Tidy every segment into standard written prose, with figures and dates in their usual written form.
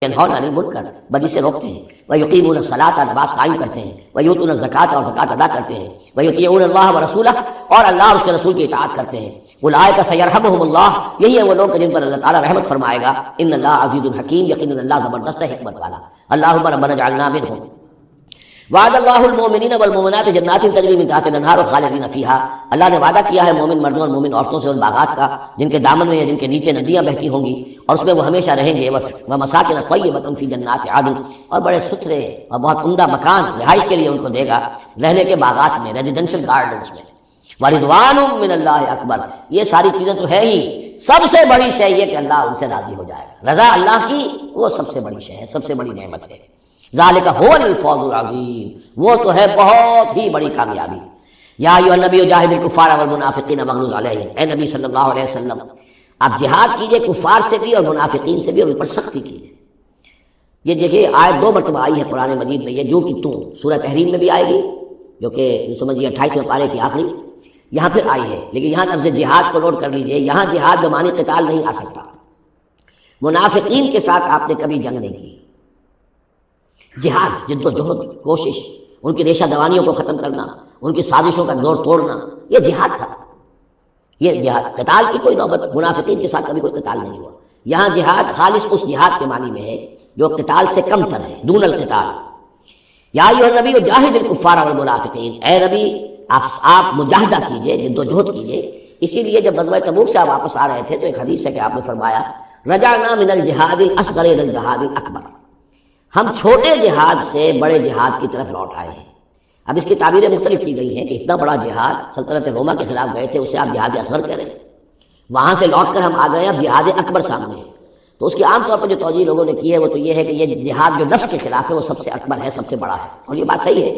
ینہون عن المنکر، بدی سے روکتے ہیں، ویقیمون الصلاۃ، نماز قائم کرتے ہیں، ویؤتون الزکوٰۃ، اور زکوٰۃ ادا کرتے ہیں، ویطیعون اللہ ورسولہ، اور اللہ اور اس کے رسول کی اطاعت کرتے ہیں، اولئک سیرحمہم اللہ، یہی ہے وہ لوگ جن پر اللہ تعالیٰ رحمت فرمائے گا، ان اللہ عزیز الحکیم، یقیناً اللہ زبردست ہے، حکمت والا۔ اللہم ربنا اجعلنا منہم۔ وعد اللہ المؤمنین والمؤمنات جنات تجری من تحتها الانہار خالدین فیہا، اللہ نے وعدہ کیا ہے مومن مردوں اور مومن عورتوں سے ان باغات کا جن کے دامن میں یا جن کے نیچے ندیاں بہتی ہوں گی، اور اس میں وہ ہمیشہ رہیں گے، ومساکن طیبۃ فی جنات عدن، اور بڑے ستھرے اور بہت عمدہ مکان رہائش کے لیے ان کو دے گا، رہنے کے باغات میں، ریزیڈینشل گارڈنز میں۔ ورضوان من اللہ اکبر، یہ ساری چیزیں تو ہے ہی، سب سے بڑی شے یہ کہ اللہ ان سے راضی ہو جائے گا، رضا اللہ کی وہ سب سے بڑی شے ہے، سب سے بڑی نعمت ہے۔ ذالک هو الفوز العظیم، وہ تو ہے بہت ہی بڑی کامیابی۔ یا ایھا النبی جاہد الکفار والمنافقین واغلظ علیہم، اے نبی صلی اللہ علیہ وسلم آپ جہاد کیجئے کفار سے بھی اور منافقین سے بھی، اور ان پر سختی کیجئے۔ یہ دیکھیے آیت 2 مرتبہ آئی ہے قرآن مجید میں، یہ جو کہ تم سورہ تحریم میں بھی آئے گی، جو کہ سمجھیے 28ویں پارے کی آخری، یہاں پھر آئی ہے، لیکن یہاں لفظ جہاد کو نوٹ کر لیجئے، یہاں جہاد بمعنی قتال نہیں آ سکتا۔ منافقین کے ساتھ آپ نے کبھی جنگ نہیں کی، جہاد، جد و جہد، کوشش، ان کی ریشہ دوانیوں کو ختم کرنا، ان کی سازشوں کا زور توڑنا، یہ جہاد تھا، یہ جہاد۔ قتال کی کوئی نوبت منافقین کے ساتھ کبھی کوئی قتال نہیں ہوا۔ یہاں جہاد خالص اس جہاد کے معنی میں ہے جو قتال سے کم تر ہے، دون القتال۔ یا ایھا النبی جاہد الکفار والمنافقین، اے نبی آپ مجاہدہ کیجئے، جد و جہد کیجئے۔ اسی لیے جب غزوہ تبوک سے آپ واپس آ رہے تھے تو ایک حدیث ہے کہ آپ نے فرمایا رجعنا من الجہاد الاصغر الى الجہاد الاکبر، ہم چھوٹے جہاد سے بڑے جہاد کی طرف لوٹ آئے ہیں۔ اب اس کی تعبیریں مختلف کی گئی ہیں کہ اتنا بڑا جہاد سلطنت روما کے خلاف گئے تھے، اسے آپ جہاد اصغر کہہ رہے ہیں، وہاں سے لوٹ کر ہم آ گئے اب جہاد اکبر سامنے ہے۔ تو اس کی عام طور پر جو توجیہ لوگوں نے کی ہے وہ تو یہ ہے کہ یہ جہاد جو نفس کے خلاف ہے وہ سب سے اکبر ہے، سب سے بڑا ہے، اور یہ بات صحیح ہے۔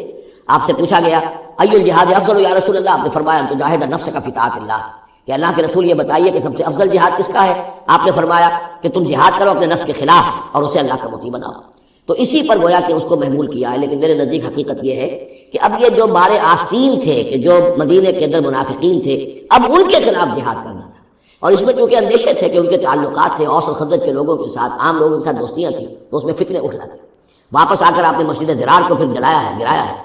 آپ سے پوچھا گیا ای الجہاد افضل یا رسول اللہ، آپ نے فرمایا ان تجاہد نفسک فی طاعت اللہ، کہ اللہ کے رسول یہ بتائیے کہ سب سے افضل جہاد کس کا ہے؟ آپ نے فرمایا کہ تم جہاد کرو اپنے نفس کے خلاف اور اسے اللہ کا مطیع بناؤ۔ تو اسی پر گویا کہ اس کو محمول کیا ہے، لیکن میرے نزدیک حقیقت یہ ہے کہ اب یہ جو بارے آستین تھے کہ جو مدینے کے اندر منافقین تھے، اب ان کے خلاف جہاد کرنا تھا، اور اس میں چونکہ اندیشے تھے کہ ان کے تعلقات تھے اوس اور خزرج کے لوگوں کے ساتھ، عام لوگوں کے ساتھ دوستیاں تھیں، تو اس میں فتنے اٹھ رہے تھے۔ واپس آ کر آپ نے مسجد ضرار کو پھر جلایا ہے، گرایا ہے،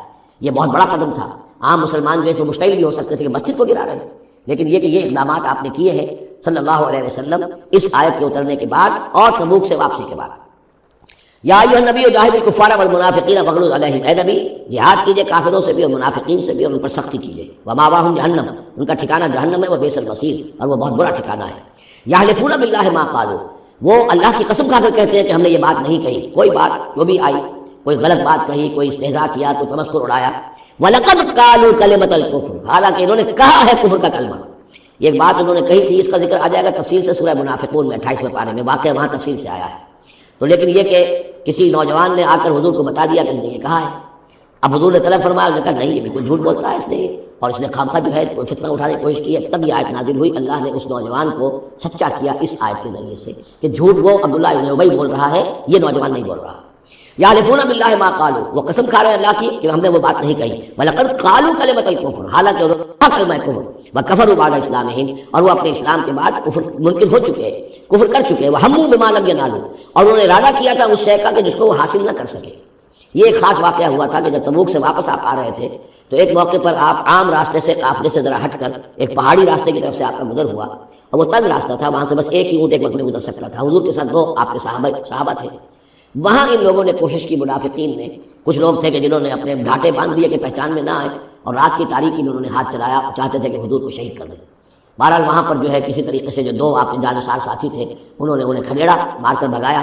یہ بہت بڑا قدم تھا۔ عام مسلمان جو ہے تو مشتعل بھی ہو سکتے تھے کہ مسجد کو گرا رہے ہیں، لیکن یہ کہ یہ اقدامات آپ نے کیے ہیں صلی اللہ علیہ وسلم اس آیت کے اترنے کے بعد اور تبوک سے واپسی کے بعد۔ یا ایھا النبی جاہد الکفار والمنافقین واغلظ علیہم، اے نبی جہاد کیجئے کافروں سے بھی اور منافقین سے بھی، اور ان پر سختی کیجئے۔ ومأواہم جہنم، ان کا ٹھکانہ جہنم ہے، وبئس المصیر، اور وہ بہت برا ٹھکانہ ہے۔ یحلفون باللہ ما قالوا، وہ اللہ کی قسم کھا کر کہتے ہیں کہ ہم نے یہ بات نہیں کہی، کوئی بات جو بھی آئی، کوئی غلط بات کہی، کوئی استہزاء کیا، کوئی تمسخر اڑایا۔ وَلَقَدْ قَالُوا كَلِمَةَ الْكُفْرِ، حالانکہ انہوں نے کہا ہے کفر کا کلمہ۔ یہ ایک بات انہوں نے کہی تھی، اس کا ذکر آ جائے گا تفصیل سے سورہ منافقون میں 28ویں پارے میں، واقعہ وہاں تفصیل سے آیا ہے۔ تو لیکن یہ کہ کسی نوجوان نے آ کر حضور کو بتا دیا کہ نے یہ کہا ہے، اب حضور نے طلب فرمایا، اس نے کہا نہیں یہ بالکل جھوٹ بولتا ہے اس نے، اور اس نے خامخواہ جو ہے کوئی فتنہ اٹھانے کی کوشش کی ہے۔ تب یہ آیت نازل ہوئی، اللہ نے اس نوجوان کو سچا کیا اس آیت کے ذریعے سے کہ جھوٹ وہ عبداللہ ابن ابی بول رہا ہے، یہ نوجوان نہیں بول رہا۔ یحلفون باللہ ما قالوا، وہ قسم کھا رہے ہیں اللہ کی کہ ہم نے وہ بات نہیں کہی۔ وَلَقَدْ قَالُوا كَلِمَةَ الْكُفْرِ، حالانکہ انہوں نے کہا کلمہ کفر، وَكَفَرُوا بَعْدَ إِسْلَامِهِمْ، اور وہ اپنے اسلام کے بعد کفر منکر ہو چکے، کفر کر چکے۔ وَهَمُّوا بِمَا لَمْ يَنَالُوا، اور انہوں نے ارادہ کیا تھا اس شے کا کہ جس کو وہ حاصل نہ کر سکے۔ یہ ایک خاص واقعہ ہوا تھا کہ جب تبوک سے واپس آپ آ رہے تھے تو ایک موقع پر آپ عام راستے سے قافلے سے ذرا ہٹ کر ایک پہاڑی راستے کی طرف سے آپ کا گزر ہوا، اور وہ تنگ راستہ تھا، وہاں سے بس ایک ہی اونٹ ایک وقت میں گزر سکتا تھا، حضور کے ساتھ 2 آپ کے صحابہ تھے۔ وہاں ان لوگوں نے کوشش کی، منافقین نے، کچھ لوگ تھے کہ جنہوں نے اپنے ڈھاٹے باندھ دیے کہ پہچان میں نہ آئے، اور رات کی تاریکی میں انہوں نے ہاتھ چلایا، چاہتے تھے کہ حضور کو شہید کر دیں۔ بہرحال وہاں پر جو ہے کسی طریقے سے جو 2 آپ کے جانثار ساتھی تھے انہوں نے انہیں کھدیڑا، مار کر بھگایا۔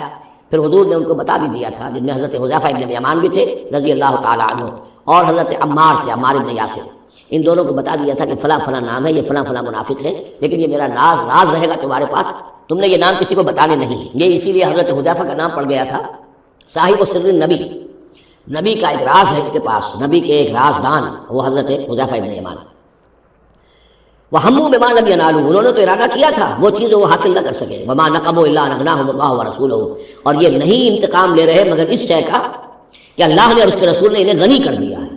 پھر حضور نے ان کو بتا بھی دیا تھا، جن میں حضرت حذیفہ ابن یمان بھی تھے رضی اللہ تعالیٰ عنہ، اور حضرت عمار تھے، عمار ابن یاسر، ان دونوں کو بتا دیا تھا کہ فلاں فلاں نام ہے، یہ فلاں فلاں منافق ہے، لیکن یہ میرا راز رہے گا تمہارے پاس، تم نے یہ نام کسی کو بتانے نہیں۔ یہ اسی لیے حضرت حذیفہ کا نام پڑ گیا تھا صاحب سر النبی، نبی کا ایک راز ہے ان کے پاس، نبی کے ایک رازدان، وہ حضرت حذیفہ ابن یمان۔ وَهَمُّوا بِمَا لَمْ يَنَالُوا، انہوں نے تو ارادہ کیا تھا وہ چیز وہ حاصل نہ کر سکے۔ وَمَا نَقَمُوا إِلَّا أَنْ أَغْنَاهُمُ اللَّهُ وَرَسُولُهُ، اور یہ نہیں انتقام لے رہے مگر اس شے کا کہ اللہ نے اور اس کے رسول نے انہیں غنی کر دیا ہے۔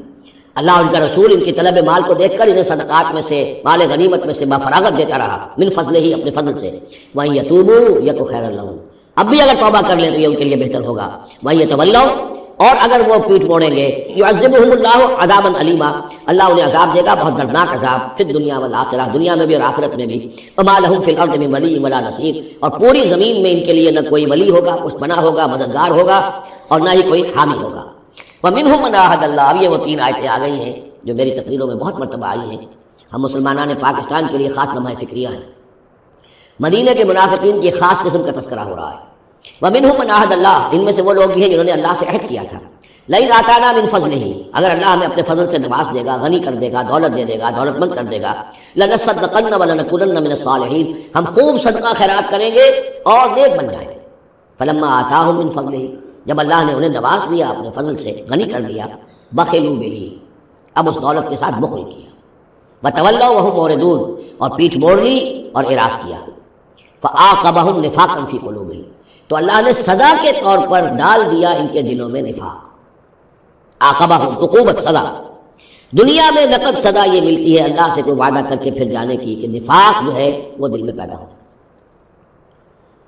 اللہ اور ان کا رسول ان کی طلب مال کو دیکھ کر انہیں صدقات میں سے، مال غنیمت میں سے بفراغت دیتا رہا، من فضلہ ہی، اپنے فضل سے۔ وَإِن يَتُوبُوا يَكُ خَيْرًا لَهُمْ، اب بھی اگر توبہ کر لیں تو یہ ان کے لیے بہتر ہوگا۔ وَإِن يَتَوَلَّوْا، اور اگر وہ پیٹ موڑیں گے، يُعَذِّبُهُمُ اللَّهُ عَذَابًا أَلِيمًا، اللہ انہیں عذاب دے گا بہت دردناک عذاب، فی الدنیا والآخرہ، دنیا میں بھی اور آخرت میں بھی۔ وَمَا لَهُمْ فِي الْأَرْضِ مِن وَلِيٍّ وَلَا نَصِيرٍ، اور پوری زمین میں ان کے لیے نہ کوئی ولی ہوگا، کچھ بنا ہوگا، مددگار ہوگا، اور نہ ہی کوئی حامی ہوگا۔ وَمِنْهُم مَّنْ عَاهَدَ اللَّهُ، اب یہ وہ 3 آیتیں آ گئی ہیں جو میری تقریروں میں بہت مرتبہ آئی ہیں۔ ہم مسلمانان پاکستان کے لیے خاص لمحہ فکریہ ہیں۔ مدینہ کے منافقین کی خاص قسم کا تذکرہ ہو رہا ہے۔ وَمِنْهُم مَّنْ عَاهَدَ اللَّهُ، ان میں سے وہ لوگ بھی ہیں جنہوں نے اللہ سے عہد کیا تھا، لَئِنْ آتَانَا مِن فَضْلِهِ، اگر اللہ ہمیں اپنے فضل سے نواز دے گا، غنی کر دے گا، دولت دے دے گا، دولت مند کر دے گا، لَنَصَّدَّقَنَّ وَلَنَكُونَنَّ مِنَ الصَّالِحِينَ، ہم خوب صدقہ خیرات کریں گے اور نیک بن جائیں گے۔ فَلَمَّا آتَاهُم مِن فَضْلِهِ، جب اللہ نے انہیں نواز دیا، اپنے فضل سے غنی کر دیا، بخلوا بِهِ، اب اس دولت کے ساتھ بخل کیا، وَتَوَلَّوْا وَهُمْ مُعْرِضُونَ، اور پیٹھ موڑ لی اور اعراض کیا، فَأَعْقَبَهُمْ نِفَاقًا فِي قُلُوبِهِمْ، تو اللہ نے سزا کے طور پر ڈال دیا ان کے دلوں میں نفاق۔ عاقبہم، عقوبت، سزا۔ دنیا میں نقد سزا یہ ملتی ہے اللہ سے کوئی وعدہ کر کے پھر جانے کی کہ نفاق جو ہے وہ دل میں پیدا ہو۔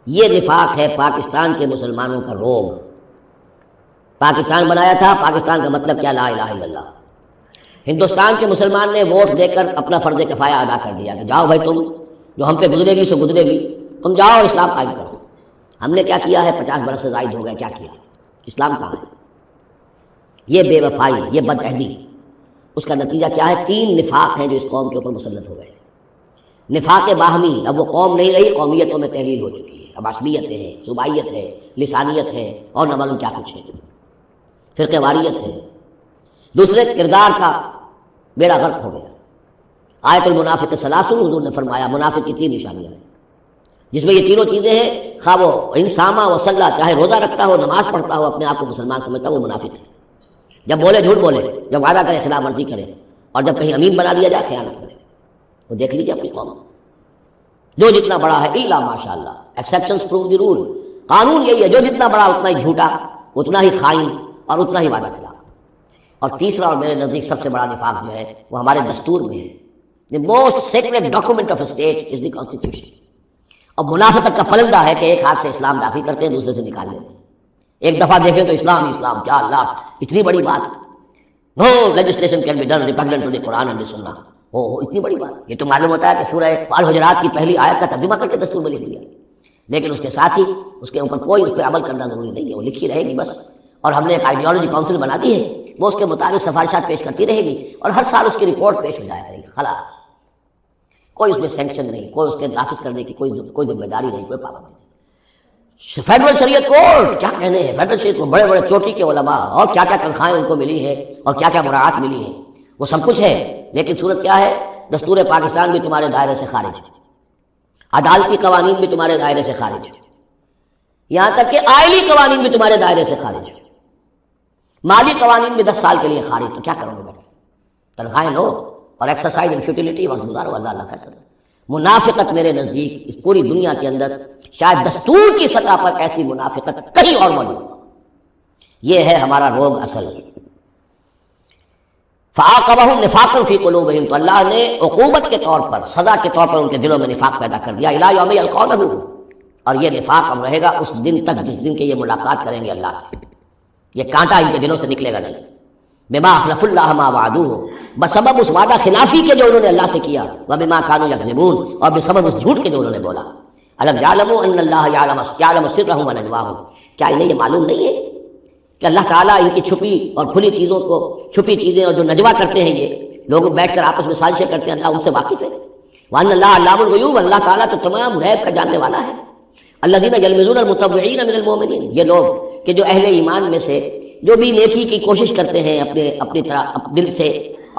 یہ نفاق ہے پاکستان کے مسلمانوں کا روگ۔ پاکستان بنایا تھا، پاکستان کا مطلب کیا؟ لا الہ الا اللہ۔ ہندوستان کے مسلمان نے ووٹ دے کر اپنا فرض کفایہ ادا کر دیا کہ جاؤ بھائی، تم جو ہم پہ گزرے گی سو گزرے گی، تم جاؤ اور اسلام قائم کرو۔ ہم نے کیا کیا ہے؟ 50 برس سے زائد ہو گئے، کیا کیا؟ اسلام کہاں ہے؟ یہ بے وفائی، یہ بد عہدی، اس کا نتیجہ کیا ہے؟ 3 نفاق ہیں جو اس قوم کے اوپر مسلط ہو گئے۔ نفاق باہمی، اب وہ قوم نہیں رہی، قومیتوں میں تحلیل ہو چکی ہے، اب عصبیت ہے، صوبائیت ہے، لسانیت ہے، اور نہ معلوم کیا کچھ ہے، فرقہ واریت ہے۔ دوسرے، کردار کا بیڑا غرق ہو گیا۔ آیت المنافق ثلاث، حضور نے فرمایا منافق کی 3 نشانیاں ہیں، جس میں یہ تینوں چیزیں ہیں، خواہ وہ انسامہ و صلاح، چاہے روزہ رکھتا ہو، نماز پڑھتا ہو، اپنے آپ کو مسلمان سمجھتا ہو، وہ منافق ہے۔ جب بولے جھوٹ بولے، جب وعدہ کرے خلاف ورزی کرے، اور جب کہیں امین بنا دیا جائے خیانت کرے۔ وہ دیکھ لیجیے اپنی قوم، جو جتنا بڑا ہے الا ماشاء اللہ، ایکسیپشنز پروو دی رول، قانون یہی ہے، جو جتنا بڑا اتنا ہی جھوٹا، اتنا ہی خائن، اور اتنا ہی وعدہ خلاف۔ اور تیسرا اور میرے نزدیک سب سے بڑا نفاق جو ہے وہ ہمارے دستور میں ہے۔ The most sacred document of a state is the constitution۔ اور منافقت کا پلندہ ہے کہ ایک ہاتھ سے اسلام داخل کرتے ہیں، دوسرے سے نکال لیتے ہیں۔ ایک دفعہ دیکھیں تو اسلام اسلام، کیا اللہ اتنی بڑی بات، no legislation can be done repugnant to the Quran and the Sunnah, اتنی بڑی بات۔ یہ تو معلوم ہوتا ہے کہ سورہ الحجرات کی پہلی آیت کا ترجمہ کر کے دستور میں لکھ دیا، لیکن اس کے ساتھ ہی اس کے اوپر کوئی اس پہ عمل کرنا ضروری نہیں ہے، وہ لکھی رہے گی بس۔ اور ہم نے ایک آئیڈیالوجی کاؤنسل بنا دی ہے، وہ اس کے مطابق سفارشات پیش کرتی رہے گی، اور ہر سال اس کی رپورٹ پیش ہو جایا کرے گی، خلاص۔ کوئی اس میں سینکشن نہیں، کوئی اس کے نافذ کرنے کی کوئی ذمہ داری نہیں، کوئی پابندی نہیں۔ فیڈرل شریعت کورٹ کیا کہنے ہیں، فیڈرل شریعت کو بڑے بڑے چوٹی کے علماء، اور کیا کیا تنخواہیں ان کو ملی ہیں، اور کیا کیا مراعات ملی ہیں، وہ سب کچھ ہے، لیکن صورت کیا ہے؟ دستور پاکستان بھی تمہارے دائرے سے خارج، عدالتی قوانین بھی تمہارے دائرے سے خارج، یہاں تک کہ آئلی قوانین بھی تمہارے دائرے سے خارج، مالی قوانین بھی 10 سال کے لیے خارج۔ تو کیا کرو گے بیٹا؟ تنخواہیں لو اور ایکسرسائز ان فیوٹیلیٹی وقت گزارو، اللہ اللہ خیر کرے۔ منافقت میرے نزدیک اس پوری دنیا کے اندر شاید دستور کی سطح پر ایسی منافقت کہیں اور موجود، یہ ہے ہمارا روگ اصل۔ فَعَاقَبَهُمْ نِفَاقًا فِي قُلُوبِهِمْ، تو اللہ نے عقوبت کے طور پر، سزا کے طور پر ان کے دلوں میں نفاق پیدا کر دیا، إِلَىٰ يَوْمِ يَلْقَوْنَهُ، اور یہ نفاق اب رہے گا اس دن تک جس دن کے یہ ملاقات کریں گے اللہ سے، یہ کانٹا ان کے دلوں سے نکلے گا نہیں۔ بما اخلف اللہ ما وعدوہ، بسبب اس وعدہ خلافی کے جو انہوں نے اللہ سے کیا، وبما كانوا يكذبون، اور بسبب اس جھوٹ کے جو انہوں نے بولا۔ الم يعلموا ان اللہ يعلم سرهم ونجواهم، کیا انہیں یہ معلوم نہیں ہے کہ اللہ تعالیٰ ان کی چھپی اور کھلی چیزوں کو، چھپی چیزیں اور جو نجوا کرتے ہیں یہ لوگ بیٹھ کر آپس میں سازشیں کرتے ہیں، اللہ ان سے واقف ہے۔ وان اللہ علام الغیوب، اللہ تعالیٰ تو تمام غیب کا جاننے والا ہے۔ الذین یلمزون المتطوعین من المؤمنین، یہ لوگ کہ جو اہل ایمان میں سے جو بھی نیکی کی کوشش کرتے ہیں اپنی طرح دل سے،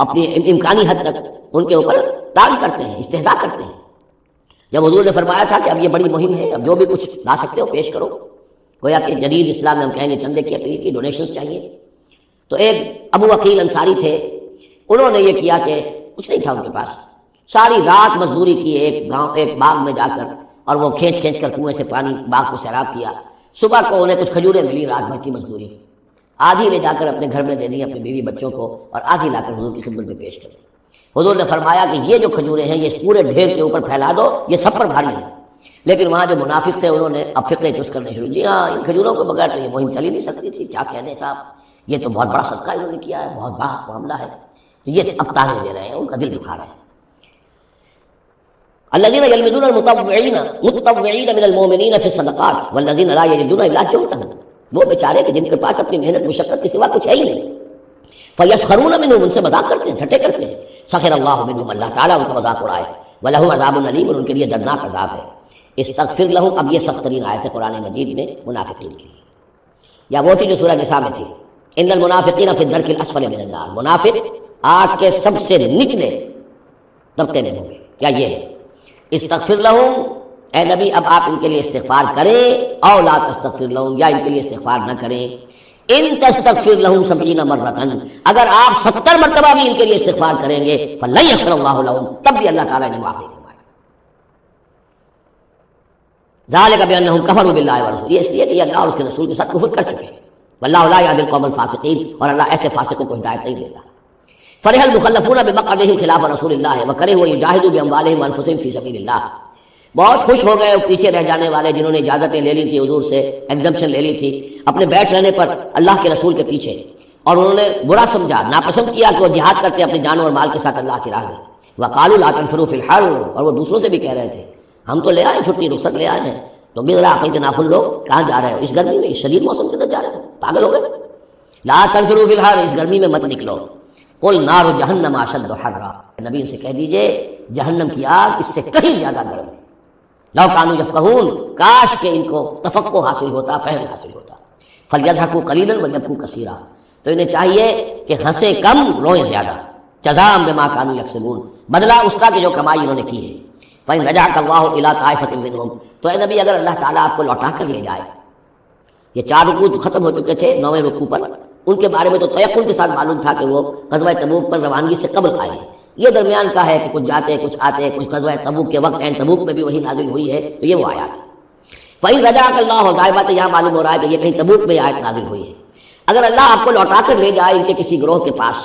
اپنی امکانی حد تک ان کے اوپر طعن کرتے ہیں، استہزاء کرتے ہیں۔ جب حضور نے فرمایا تھا کہ اب یہ بڑی مہم ہے، اب جو بھی کچھ لا سکتے ہو پیش کرو، گویا کہ جدید اسلام میں ہم کہیں گے چندے کی اپیل کی، ڈونیشنز چاہیے، تو ایک ابو عقیل انصاری تھے، انہوں نے یہ کیا کہ کچھ نہیں تھا ان کے پاس، ساری رات مزدوری کی ایک باغ میں جا کر، اور وہ کھینچ کر کنویں سے پانی باغ کو سیراب کیا۔ صبح کو انہیں کچھ کھجوریں ملی رات بھر کی مزدوری، آدھی لے جا کر اپنے گھر میں دے دی اپنی بیوی بچوں کو، اور آدھی لا کر حضور کی خدمت میں پیش کر دی۔ حضور نے فرمایا کہ یہ جو کھجوریں ہیں یہ اس پورے ڈھیر کے اوپر پھیلا دو، یہ سب پر بھاری ہے، لیکن وہاں جو منافق تھے انہوں نے اب فقرے چست کرنے شروع کی، ہاں ان کھجوروں کے بغیر تو یہ مہم چل ہی نہیں سکتی تھی، کیا کہنے صاحب، یہ تو بہت بڑا صدقہ انہوں نے کیا ہے، بہت بڑا معاملہ ہے، یہ اب تانے دے رہے ہیں، ان کا دل دکھا رہے ہیں۔ الذين يلمزون المتطوعين من المؤمنين في الصدقات والذين لا يجدون الا جهدهم، وہ بیچارے کہ جن کے پاس اپنی محنت مشقت کے سوا کچھ ہے ہی نہیں، فيسخرون منهم، ان سے مذاق کرتے ہیں، ٹھٹے کرتے ہیں، سخر اللہ منهم، اللہ تعالیٰ ان کا مذاق اڑائے، ولهم عذاب الیم، اور ان کے لیے دردناک عذاب ہے۔ استغفر لهم، اب یہ سخت ترین آیت ہے قرآن مجید میں منافقین کے لیے، یا وہ تھی جو سورہ نساء میں تھی، ان المنافقین فی الدرک الاسفل من النار، منافق آگ کے سب سے نچلے طبقے میں ہوں گے، کیا یہ ہے؟ استغفر لهم، اے نبی اب آپ ان کے لیے استغفار کریں، او لا تستغفر لهم، یا ان کے لیے استغفار نہ کریں، ان تستغفر لهم 70 مرۃ، اگر آپ 70 مرتبہ بھی ان کے لیے استغفار کریں گے، فلن یغفر اللہ لهم، تب بھی اللہ تعالیٰ نے معاف نہیں فرمائے۔ ذالک بانہم کفروا باللہ ورسولہ، یہ اس لیے کہ یہ اللہ اور اس کے رسول کے ساتھ کفر کر چکے ہیں، واللہ لا یہدی القوم الفاسقین، اور اللہ ایسے فاسقوں کو ہدایت نہیں دیتا۔ فرح المخلفون بمقعدہم خلاف رسول اللہ وکرہوا ان یجاہدوا باموالہم وانفسہم فی سبیل اللہ، بہت خوش ہو گئے پیچھے رہ جانے والے جنہوں نے اجازتیں لے لی تھی حضور سے، ایگزمپشن لے لی تھی اپنے بیٹھ رہنے پر اللہ کے رسول کے پیچھے، اور انہوں نے برا سمجھا، ناپسند کیا کہ وہ جہاد کرتے اپنی جانوں اور مال کے ساتھ اللہ کی راہ میں۔ وقالوا لا تنفروا فی الحر، اور وہ دوسروں سے بھی کہہ رہے تھے ہم تو لے آئے چھٹی رخصت لے آئے ہیں، تم بھی ذرا عقل کے نافل لوگ، کہاں جا رہے ہو اس گرمی میں، اس شدید موسم کے اندر جا رہے ہو، پاگل ہو گئے؟ لا تنفروا فی الحر، اس گرمی میں مت نکلو، قل نار جہنم اشد حرا، نبی ان سے کہہ دیجئے جہنم کی آگ اس سے کہیں زیادہ گرم ہے۔ لو کانوا یفقہون، کاش کہ ان کو تفقہ حاصل ہوتا، فہم حاصل ہوتا۔ فلیضحکوا قلیلا ولیبکوا کثیرا، تو انہیں چاہیے کہ ہنسیں کم روئیں زیادہ، جزاء بما کانوا یکسبون، بدلہ اس کا کہ جو کمائی انہوں نے کی ہے۔ فإن رجعك الله إلى طائفة منهم، تو اے نبی اگر اللہ تعالیٰ آپ کو لوٹا کر لے جائے، یہ 4 رکوع ختم ہو چکے تھے، 9ویں رکوع پر ان کے بارے میں تو تیقن کے ساتھ معلوم تھا کہ وہ غزوہ تبوک پر روانگی سے قبل آئے ہیں، یہ درمیان کا ہے کہ کچھ جاتے کچھ آتے، کچھ غزوہ تبوک کے وقت عین تبوک میں بھی وہی نازل ہوئی ہے، تو یہ وہ آیات ہے۔ فإن رجعك الله، ظاہر بات ہے یہاں معلوم ہو رہا ہے کہ یہ کہیں تبوک میں آیت نازل ہوئی ہے۔ اگر اللہ آپ کو لوٹا کر لے جائے ان کے کسی گروہ کے پاس،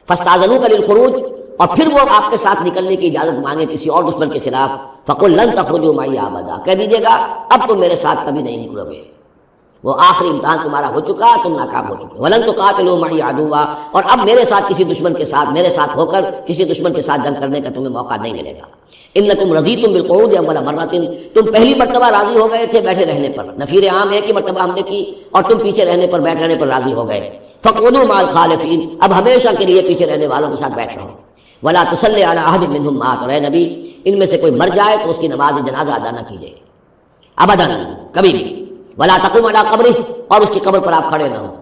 فاستأذنوك للخروج، اور پھر وہ آپ کے ساتھ نکلنے کی اجازت مانگے کسی اور دشمن کے خلاف، فقل لن تخرجوا معي ابدا، کہہ دیجیے گا اب تم میرے ساتھ کبھی نہیں نکلو گے، وہ آخری امتحان تمہارا ہو چکا، تم ناکام ہو چکے، ولن تقاتلوا معي عدوا، اور اب میرے ساتھ کسی دشمن کے ساتھ، میرے ساتھ ہو کر کسی دشمن کے ساتھ جنگ کرنے کا تمہیں موقع نہیں ملے گا۔ انکم رضیتم بالقعود اول مرۃ، تم پہلی مرتبہ راضی ہو گئے تھے بیٹھے رہنے پر، نفیر عام ایک ہی مرتبہ ہم نے کی اور تم پیچھے رہنے پر، بیٹھ رہنے پر راضی ہو گئے، فقعدوا مع الخالفین، اب ہمیشہ کے لیے پیچھے رہنے والوں کے ساتھ بیٹھ رہو۔ ولا تصلی علی احد منهم مات، اور اے نبی ان میں سے کوئی مر جائے تو اس کی نماز جنازہ ادا نہ کیجیے ابدا، کبھی بھی، ولا تقم علی قبرہ، اور اس کی قبر پر آپ کھڑے نہ ہوں،